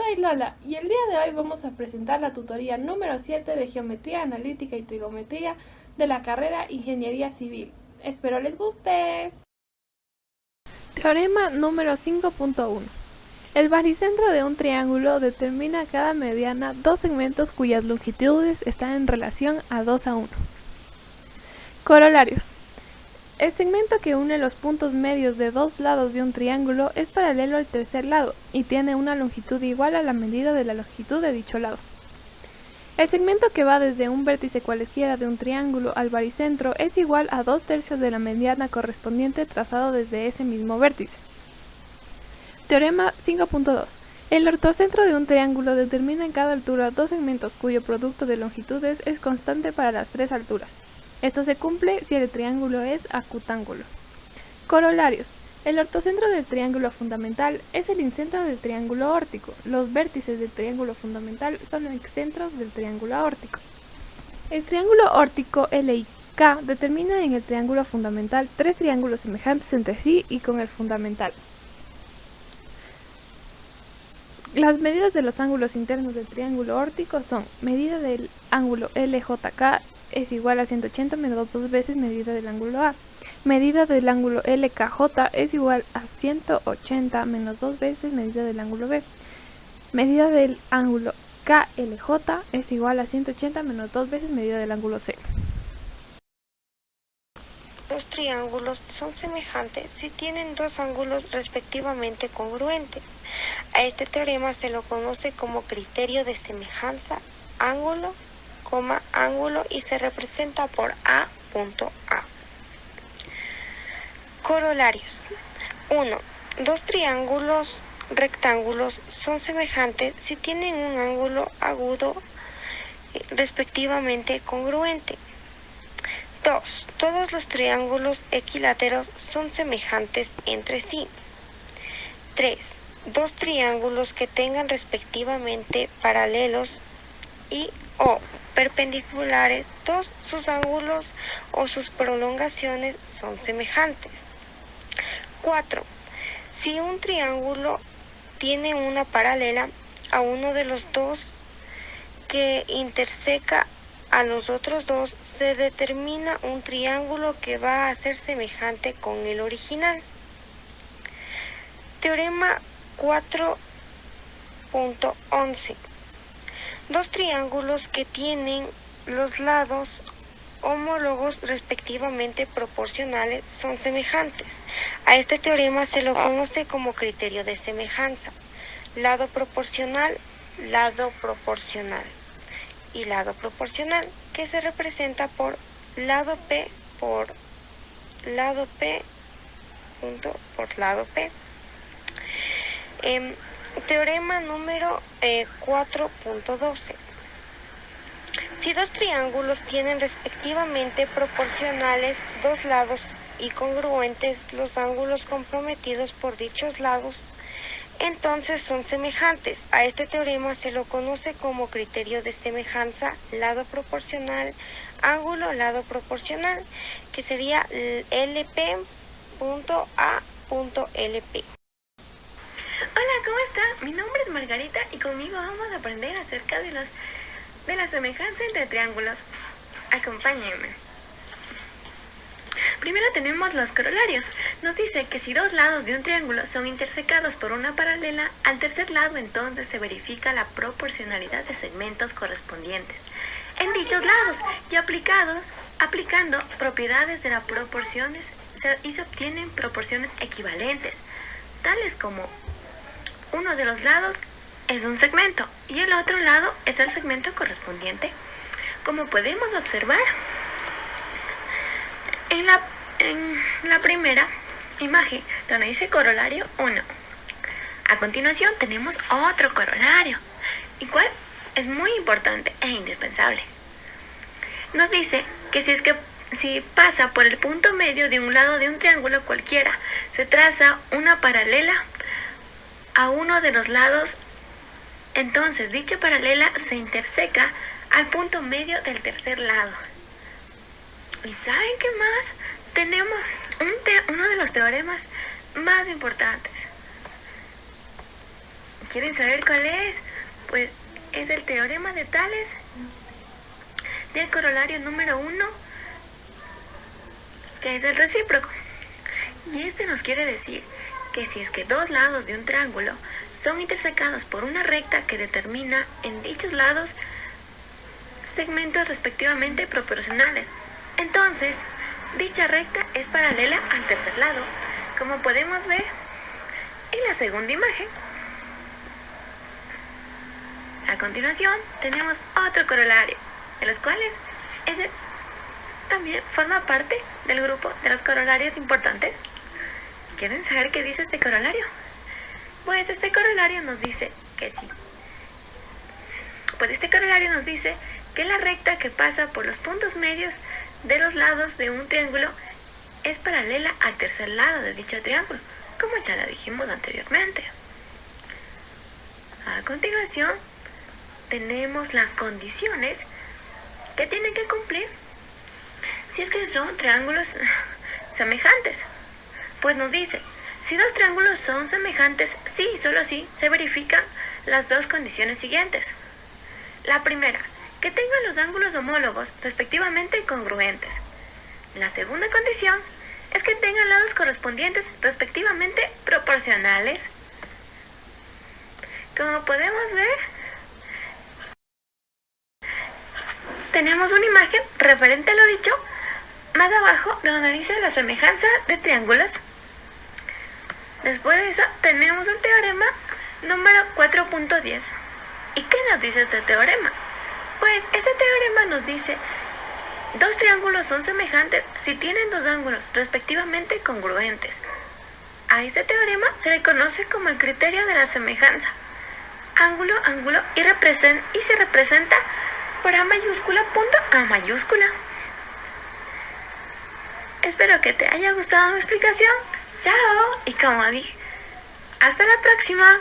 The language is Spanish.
Soy Lola y el día de hoy vamos a presentar la tutoría número 7 de Geometría Analítica y Trigonometría de la carrera Ingeniería Civil. Espero les guste. Teorema número 5.1. El baricentro de un triángulo determina cada mediana dos segmentos cuyas longitudes están en relación a 2:1. Corolarios. El segmento que une los puntos medios de dos lados de un triángulo es paralelo al tercer lado y tiene una longitud igual a la medida de la longitud de dicho lado. El segmento que va desde un vértice cualesquiera de un triángulo al baricentro es igual a 2/3 de la mediana correspondiente trazado desde ese mismo vértice. Teorema 5.2. El ortocentro de un triángulo determina en cada altura dos segmentos cuyo producto de longitudes es constante para las tres alturas. Esto se cumple si el triángulo es acutángulo. Corolarios. El ortocentro del triángulo fundamental es el incentro del triángulo órtico. Los vértices del triángulo fundamental son excentros del triángulo aórtico. El triángulo órtico L y K determina en el triángulo fundamental tres triángulos semejantes entre sí y con el fundamental. Las medidas de los ángulos internos del triángulo órtico son: medida del ángulo LJK es igual a 180 menos 2 veces medida del ángulo A. Medida del ángulo LKJ es igual a 180 menos 2 veces medida del ángulo B. Medida del ángulo KLJ es igual a 180 menos 2 veces medida del ángulo C. Los triángulos son semejantes si tienen dos ángulos respectivamente congruentes. A este teorema se lo conoce como criterio de semejanza, ángulo, ángulo y se representa por A.A. Corolarios. 1. Dos triángulos rectángulos son semejantes si tienen un ángulo agudo respectivamente congruente. 2. Todos los triángulos equiláteros son semejantes entre sí. 3. Dos triángulos que tengan respectivamente paralelos y o perpendiculares, sus ángulos o sus prolongaciones son semejantes. 4. Si un triángulo tiene una paralela a uno de los dos que interseca a los otros dos, se determina un triángulo que va a ser semejante con el original. Teorema 4.11. Dos triángulos que tienen los lados homólogos respectivamente proporcionales son semejantes. A este teorema se lo conoce como criterio de semejanza. Lado proporcional y lado proporcional, que se representa por lado P por lado P por lado P. Teorema número 4.12. Si dos triángulos tienen respectivamente proporcionales dos lados y congruentes los ángulos comprometidos por dichos lados, entonces son semejantes. A este teorema se lo conoce como criterio de semejanza, lado proporcional, ángulo, lado proporcional, que sería LP.A.LP. Hola, ¿cómo está? Mi nombre es Margarita y conmigo vamos a aprender acerca de la semejanza entre triángulos. Acompáñenme. Primero tenemos los corolarios. Nos dice que si dos lados de un triángulo son intersecados por una paralela, al tercer lado entonces se verifica la proporcionalidad de segmentos correspondientes en dichos lados y aplicando propiedades de las proporciones y se obtienen proporciones equivalentes, tales como uno de los lados es un segmento y el otro lado es el segmento correspondiente. Como podemos observar en la primera imagen donde dice corolario 1. A continuación tenemos otro corolario, el cual es muy importante e indispensable. Nos dice que si pasa por el punto medio de un lado de un triángulo cualquiera, se traza una paralela a uno de los lados, entonces dicha paralela se interseca al punto medio del tercer lado. ¿Y saben qué más? Tenemos uno de los teoremas más importantes, ¿Quieren saber cuál es? Pues es el teorema de Tales del corolario número 1, que es el recíproco. Y este nos quiere decir que si es que dos lados de un triángulo son intersecados por una recta que determina en dichos lados segmentos respectivamente proporcionales, entonces dicha recta es paralela al tercer lado, como podemos ver en la segunda imagen. A continuación tenemos otro corolario, de los cuales ese también forma parte del grupo de los corolarios importantes. ¿Quieren saber qué dice este corolario? Pues este corolario nos dice que sí. Pues este corolario nos dice que la recta que pasa por los puntos medios de los lados de un triángulo es paralela al tercer lado de dicho triángulo, como ya lo dijimos anteriormente. A continuación, tenemos las condiciones que tienen que cumplir si es que son triángulos semejantes. Pues nos dice, si dos triángulos son semejantes, sí y solo sí se verifican las dos condiciones siguientes. La primera, que tengan los ángulos homólogos, respectivamente congruentes. La segunda condición es que tengan lados correspondientes, respectivamente proporcionales. Como podemos ver, tenemos una imagen referente a lo dicho más abajo, donde dice la semejanza de triángulos. Después de eso tenemos el teorema número 4.10. ¿Y qué nos dice este teorema? Pues este teorema nos dice, dos triángulos son semejantes si tienen dos ángulos respectivamente congruentes. A este teorema se le conoce como el criterio de la semejanza. Ángulo, ángulo y se representa por A mayúscula, punto A mayúscula. Espero que te haya gustado mi explicación. ¡Chao! Y como dije, hasta la próxima.